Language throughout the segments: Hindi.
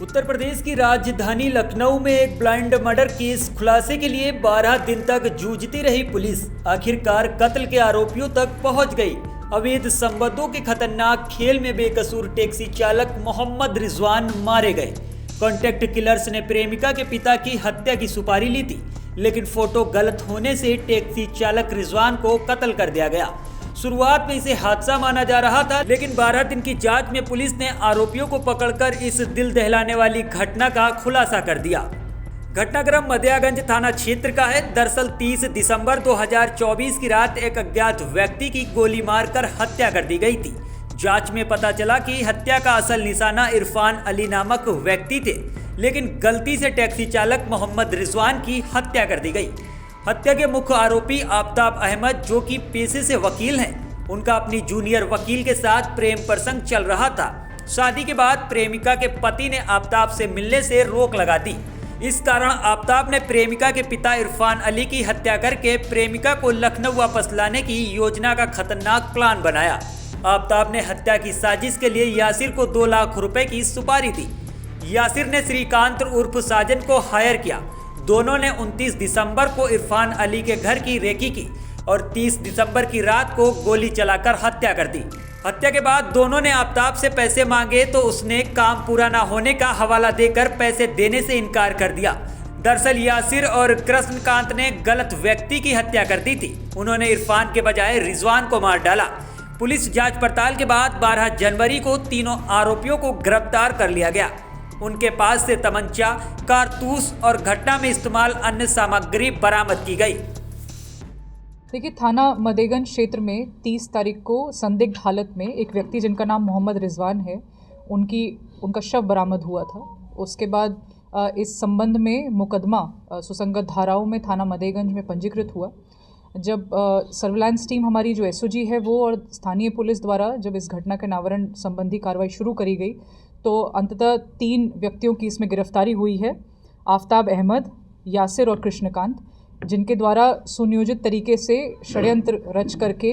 उत्तर प्रदेश की राजधानी लखनऊ में एक ब्लाइंड मर्डर केस खुलासे के लिए 12 दिन तक जूझती रही पुलिस आखिरकार कत्ल के आरोपियों तक पहुंच गई। अवैध संबंधों के खतरनाक खेल में बेकसूर टैक्सी चालक मोहम्मद रिजवान मारे गए। कॉन्ट्रैक्ट किलर्स ने प्रेमिका के पिता की हत्या की सुपारी ली थी, लेकिन फोटो गलत होने से टैक्सी चालक रिजवान को कत्ल कर दिया गया। शुरुआत में इसे हादसा माना जा रहा था, लेकिन 12 दिन की जांच में पुलिस ने आरोपियों को पकड़कर इस दिल दहलाने वाली घटना का खुलासा कर दिया। घटनाक्रम मध्यागंज थाना क्षेत्र का है। दरअसल 30 दिसंबर 2024 की रात एक अज्ञात व्यक्ति की गोली मारकर हत्या कर दी गई थी। जांच में पता चला कि हत्या का असल निशाना इरफान अली नामक व्यक्ति थे, लेकिन गलती से टैक्सी चालक मोहम्मद रिजवान की हत्या कर दी गई। हत्या के मुख्य आरोपी आफ्ताब अहमद, जो कि पेशे से वकील हैं, उनका अपनी जूनियर वकील के साथ प्रेम प्रसंग चल रहा था। शादी के बाद प्रेमिका के पति ने आफ्ताब से मिलने से रोक लगा दी। इस कारण आफ्ताब ने प्रेमिका के पिता इरफान अली की हत्या करके प्रेमिका को लखनऊ वापस लाने की योजना का खतरनाक प्लान बनाया। आफ्ताब ने हत्या की साजिश के लिए यासिर को 2 लाख रुपए की सुपारी दी। यासिर ने श्रीकांत उर्फ साजन को हायर किया। दोनों ने 29 दिसंबर को इरफान अली के घर की रेकी की और 30 दिसंबर की रात को गोली चलाकर हत्या कर दी। हत्या के बाद दोनों ने आफ्ताब से पैसे मांगे तो उसने काम पूरा न होने का हवाला देकर पैसे देने से इनकार कर दिया। दरअसल यासिर और कृष्णकांत ने गलत व्यक्ति की हत्या कर दी थी। उन्होंने इरफान के बजाय रिजवान को मार डाला। पुलिस जांच पड़ताल के बाद 12 जनवरी को तीनों आरोपियों को गिरफ्तार कर लिया गया। उनके पास से तमंचा, कारतूस और घटना में इस्तेमाल अन्य सामग्री बरामद की गई। देखिए, थाना मदेगंज क्षेत्र में 30 तारीख को संदिग्ध हालत में एक व्यक्ति जिनका नाम मोहम्मद रिजवान है, उनका शव बरामद हुआ था। उसके बाद इस संबंध में मुकदमा सुसंगत धाराओं में थाना मदेगंज में पंजीकृत हुआ। जब सर्विलांस टीम हमारी जो एसओजी है वो और स्थानीय पुलिस द्वारा जब इस घटना के अनावरण संबंधी कार्रवाई शुरू करी गई तो अंततः 3 व्यक्तियों की इसमें गिरफ्तारी हुई है। आफ्ताब अहमद, यासिर और कृष्णकांत, जिनके द्वारा सुनियोजित तरीके से षड्यंत्र रच करके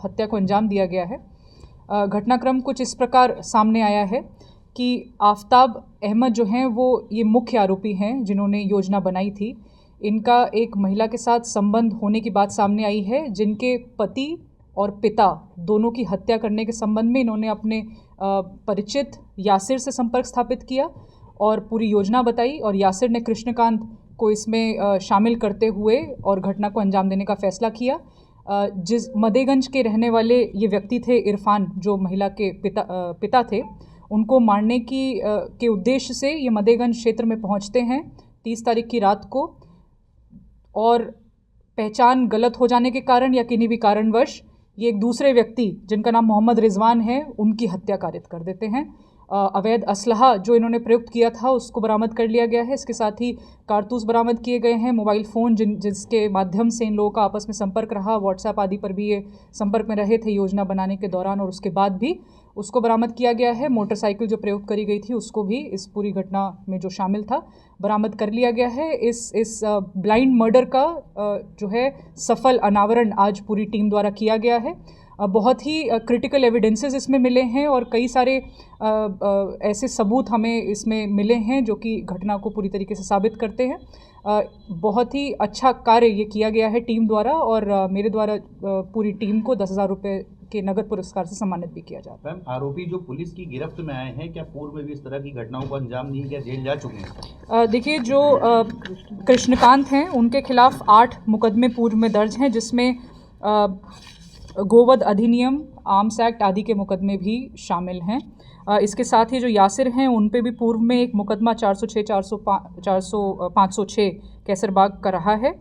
हत्या को अंजाम दिया गया है। घटनाक्रम कुछ इस प्रकार सामने आया है कि आफ्ताब अहमद जो हैं वो ये मुख्य आरोपी हैं जिन्होंने योजना बनाई थी। इनका एक महिला के साथ संबंध होने की बात सामने आई है, जिनके पति और पिता दोनों की हत्या करने के संबंध में इन्होंने अपने परिचित यासिर से संपर्क स्थापित किया और पूरी योजना बताई और यासिर ने कृष्णकांत को इसमें शामिल करते हुए और घटना को अंजाम देने का फैसला किया। जिस मदेगंज के रहने वाले ये व्यक्ति थे इरफान, जो महिला के पिता थे, उनको मारने के उद्देश्य से ये मदेगंज क्षेत्र में पहुंचते हैं 30 तारीख की रात को, और पहचान गलत हो जाने के कारण या किन्हीं भी कारणवश ये एक दूसरे व्यक्ति जिनका नाम मोहम्मद रिजवान है उनकी हत्या कारित कर देते हैं। अवैध असलहा जो इन्होंने प्रयुक्त किया था उसको बरामद कर लिया गया है। इसके साथ ही कारतूस बरामद किए गए हैं। मोबाइल फ़ोन जिसके माध्यम से इन लोगों का आपस में संपर्क रहा, व्हाट्सएप आदि पर भी ये संपर्क में रहे थे योजना बनाने के दौरान और उसके बाद भी, उसको बरामद किया गया है। मोटरसाइकिल जो प्रयोग करी गई थी उसको भी इस पूरी घटना में जो शामिल था बरामद कर लिया गया है। इस ब्लाइंड मर्डर का जो है सफल अनावरण आज पूरी टीम द्वारा किया गया है। बहुत ही क्रिटिकल एविडेंसेस इसमें मिले हैं और कई सारे ऐसे सबूत हमें इसमें मिले हैं जो कि घटना को पूरी तरीके से साबित करते हैं। बहुत ही अच्छा कार्य ये किया गया है टीम द्वारा और मेरे द्वारा पूरी टीम को 10,000 रुपये के नगद पुरस्कार से सम्मानित भी किया जाता है। मैम, आरोपी जो पुलिस की गिरफ्त में आए हैं, क्या पूर्व में भी इस तरह की घटनाओं को अंजाम नहीं किया, जेल जा चुके हैं? देखिए, जो कृष्णकांत हैं उनके खिलाफ 8 मुकदमे पूर्व में दर्ज हैं, जिसमें गोवध अधिनियम, आर्म्स एक्ट आदि के मुकदमे भी शामिल हैं। इसके साथ ही जो यासिर हैं उन पे भी पूर्व में एक मुकदमा 506 कैसरबाग का रहा है।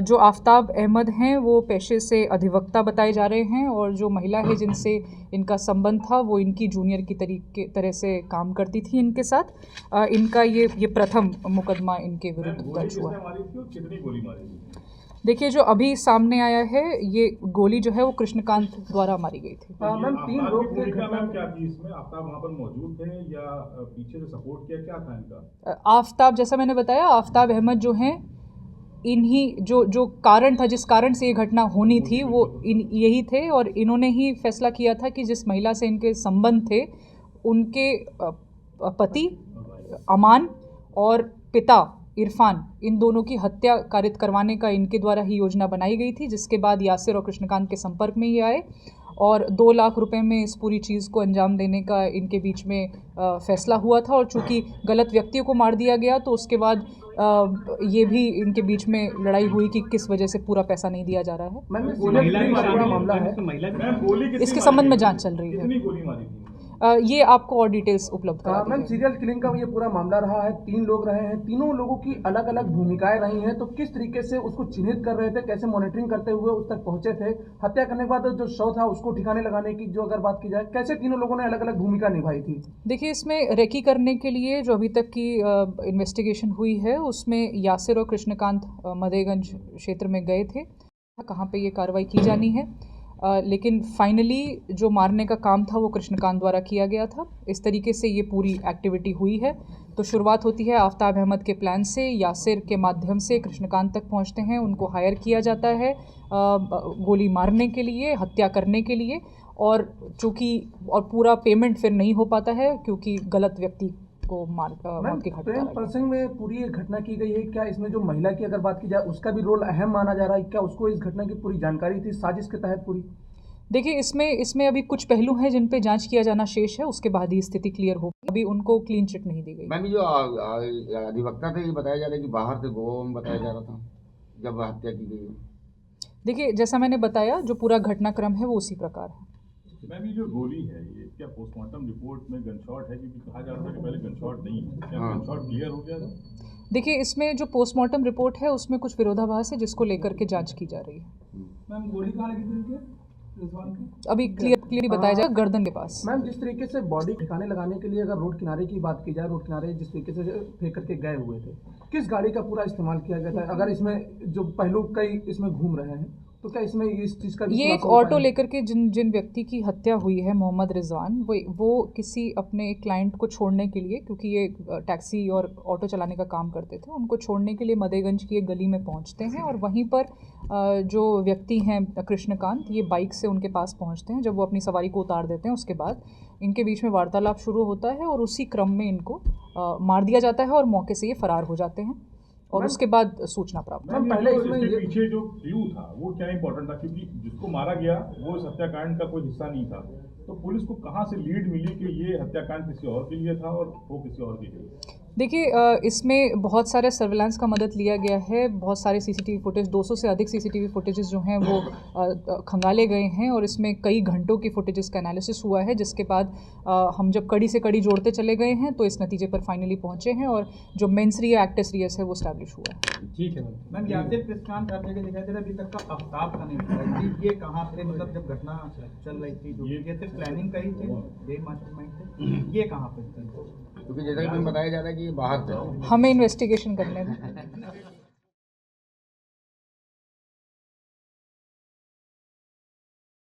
जो आफ्ताब अहमद हैं वो पेशे से अधिवक्ता बताए जा रहे हैं और जो महिला है जिनसे इनका संबंध था वो इनकी जूनियर की तरह से काम करती थी इनके साथ। इनका ये प्रथम मुकदमा इनके विरुद्ध दर्ज हुआ। देखिए, जो अभी सामने आया है ये गोली जो है वो कृष्णकांत द्वारा मारी गई थी। मैम, 3 लोग थे, घटना क्या थी इसमें? आफ्ताब वहाँ पर मौजूद थे या पीछे से सपोर्ट किया, क्या था इनका? आफ्ताब, जैसा मैंने बताया, आफ्ताब अहमद जो हैं, इन्हीं जो कारण था, जिस कारण से ये घटना होनी थी वो यही थे और इन्होंने ही फैसला किया था कि जिस महिला से इनके संबंध थे उनके पति अमान और पिता इरफान, इन दोनों की हत्या कारित करवाने का इनके द्वारा ही योजना बनाई गई थी, जिसके बाद यासिर और कृष्णकांत के संपर्क में ये आए और 2 लाख रुपए में इस पूरी चीज़ को अंजाम देने का इनके बीच में फैसला हुआ था। और चूँकि गलत व्यक्तियों को मार दिया गया तो उसके बाद ये भी इनके बीच में लड़ाई हुई कि किस वजह से पूरा पैसा नहीं दिया जा रहा है। इसके संबंध में जांच चल रही है। कितनी गोली मारी थी? ये आपको और डिटेल्स उपलब्ध करा मैम, सीरियल किलिंग का ये पूरा मामला रहा है, 3 लोग रहे हैं, तीनों लोगों की अलग अलग भूमिकाएं रही हैं, तो किस तरीके से उसको चिन्हित कर रहे थे, कैसे मॉनिटरिंग करते हुए उस तक पहुंचे थे, हत्या करने के बाद जो शव था उसको ठिकाने लगाने की जो अगर बात की जाए, कैसे तीनों लोगों ने अलग अलग भूमिका निभाई थी? देखिए, इसमें रेकी करने के लिए जो अभी तक की इन्वेस्टिगेशन हुई है उसमें यासिर और कृष्णकांत मदेगंज क्षेत्र में गए थे, कहाँ पे ये कार्रवाई की जानी है। लेकिन फाइनली जो मारने का काम था वो कृष्णकांत द्वारा किया गया था। इस तरीके से ये पूरी एक्टिविटी हुई है। तो शुरुआत होती है आफ्ताब अहमद के प्लान से, यासिर के माध्यम से कृष्णकांत तक पहुंचते हैं, उनको हायर किया जाता है गोली मारने के लिए, हत्या करने के लिए, और चूँकि और पूरा पेमेंट फिर नहीं हो पाता है क्योंकि गलत व्यक्ति को मौत की प्रेम प्रसंग में पूरी ये घटना की गई है। क्या इसमें जो महिला की अगर बात की जाए उसका भी रोल अहम माना जा रहा है? क्या उसको इस घटना की पूरी जानकारी थी साजिश के तहत पूरी? देखिए, इसमें अभी कुछ पहलू हैं जिन पे जांच किया जाना शेष है, उसके बाद ही स्थिति क्लियर होगी। अभी उनको क्लीन चिट नहीं दी गई। मैम, जो अधिवक्ता थे ये बताया जा रहा है कि बाहर से गोवा में बताया जा रहा था जब हत्या की गई। देखिए, जैसा मैंने बताया, जो पूरा घटनाक्रम है वो उसी प्रकार है। मैम, ये जो गोली है ये क्या पोस्टमार्टम रिपोर्ट में गनशॉट है? क्योंकि कहा जा रहा था कि पहले गनशॉट नहीं है, क्या गनशॉट क्लियर हो गया था? देखिए, इसमें जो पोस्टमार्टम रिपोर्ट है उसमें कुछ विरोधाभास है जिसको लेकर के जांच की जा रही है। मैम, गोली कहाँ लगी थी? अभी क्लियरली बताया जाए, गर्दन के पास। मैम, जिस तरीके से बॉडी ठिकाने लगाने के लिए अगर रोड किनारे की बात की जाए, रोड किनारे जिस तरीके से फेंक करके गए हुए थे, किस गाड़ी का पूरा इस्तेमाल किया गया था? अगर इसमें जो पहलू कई इसमें घूम रहे हैं तो क्या इसमें इस चीज़ का ये एक ऑटो लेकर के जिन व्यक्ति की हत्या हुई है, मोहम्मद रिजवान, वो किसी अपने क्लाइंट को छोड़ने के लिए, क्योंकि ये टैक्सी और ऑटो चलाने का काम करते थे, उनको छोड़ने के लिए मदेगंज की एक गली में पहुंचते हैं और वहीं पर जो व्यक्ति हैं कृष्णकांत, ये बाइक से उनके पास पहुंचते हैं। जब वो अपनी सवारी को उतार देते हैं उसके बाद इनके बीच में वार्तालाप शुरू होता है और उसी क्रम में इनको मार दिया जाता है और मौके से ये फरार हो जाते हैं और उसके बाद सूचना प्राप्त। पहले इसके पीछे जो क्लू था वो क्या इम्पोर्टेंट था? क्योंकि जिसको मारा गया वो इस हत्याकांड का कोई हिस्सा नहीं था, तो पुलिस को कहाँ से लीड मिली कि ये हत्याकांड किसी और के लिए था और वो किसी और के लिए? देखिए, इसमें बहुत सारे सर्विलांस का मदद लिया गया है, बहुत सारे सीसीटीवी फुटेज, 200 से अधिक सीसीटीवी फुटेजेस जो हैं वो खंगाले गए हैं और इसमें कई घंटों की फुटेजेस का एनालिसिस हुआ है, जिसके बाद हम जब कड़ी से कड़ी जोड़ते चले गए हैं तो इस नतीजे पर फाइनली पहुंचे हैं और जो मेंस रिया एक्ट्रेस रियस है वो स्टैब्लिश हुआ है। ठीक है मैम। यासिर कृष्णकांत हर जगह दिखाई दे रहा है, अभी तक का आफ्ताब का नहीं दिखा है, ये कहाँ से, मतलब जब घटना चल रही थी जो ये सिर्फ प्लानिंग का ही थी, ये मास्टरमाइंड थे, ये कहाँ पे? क्योंकि जैसा कि मैंने बताया जा रहा है कि बाहर से हमें इन्वेस्टिगेशन करने में